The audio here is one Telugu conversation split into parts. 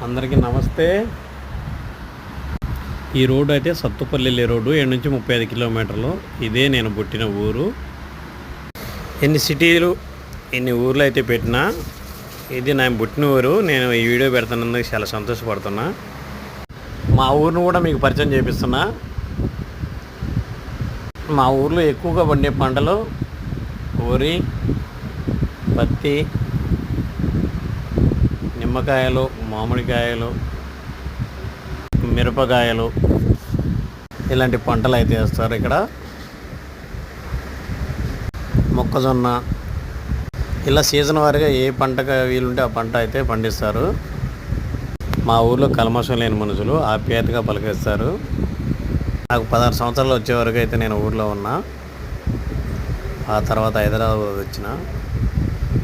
అందరికీ నమస్తే. ఈ రోడ్డు అయితే సత్తుపల్లి రోడ్డు 7 నుంచి 35 కిలోమీటర్లు. ఇదే నేను పుట్టిన ఊరు. ఎన్ని సిటీలు ఎన్ని ఊర్లు అయితే పెట్టినా ఇది నేను పుట్టిన ఊరు. నేను ఈ వీడియో పెడుతున్నందుకు చాలా సంతోషపడుతున్నా. మా ఊరిని కూడా మీకు పరిచయం చేపిస్తున్నా. మా ఊర్లో ఎక్కువగా పండే పంటలు వరి, పత్తి, నిమ్మకాయలు, మామిడికాయలు, మిరపకాయలు ఇలాంటి పంటలు అయితే వేస్తారు. ఇక్కడ మొక్కజొన్న ఇలా సీజన్ వారీగా ఏ పంటగా వీలుంటే ఆ పంట అయితే పండిస్తారు. మా ఊర్లో కల్మషం లేని మనుషులు ఆప్యాయతగా పలికిస్తారు. నాకు 16 సంవత్సరాలు వచ్చే వరకు అయితే నేను ఊర్లో ఉన్నా. ఆ తర్వాత హైదరాబాద్ వచ్చిన.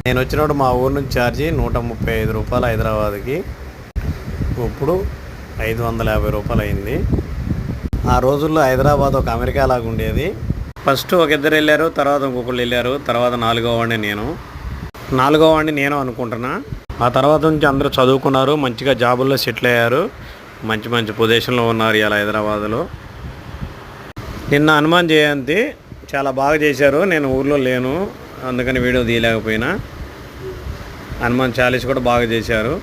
నేను వచ్చినప్పుడు మా ఊరు నుంచి ఛార్జీ 135 రూపాయలు హైదరాబాద్కి. ఇప్పుడు 550 రూపాయలు అయింది. ఆ రోజుల్లో హైదరాబాద్ ఒక అమెరికా లాగా ఉండేది. ఫస్ట్ ఒక ఇద్దరు వెళ్ళారు, తర్వాత ఇంకొకళ్ళు వెళ్ళారు, తర్వాత నాలుగో వాడిని నేను అనుకుంటున్నా. ఆ తర్వాత నుంచి అందరూ చదువుకున్నారు, మంచిగా జాబుల్లో సెటిల్ అయ్యారు, మంచి మంచి పొజిషన్లో ఉన్నారు ఇలా హైదరాబాద్లో. నిన్న హనుమాన్ జయంతి చాలా బాగా చేశారు. నేను ఊర్లో లేను, అందుకని వీడియో తీయలేకపోయినా. హనుమాన్ చాలీస్ కూడా బాగా చేశారు.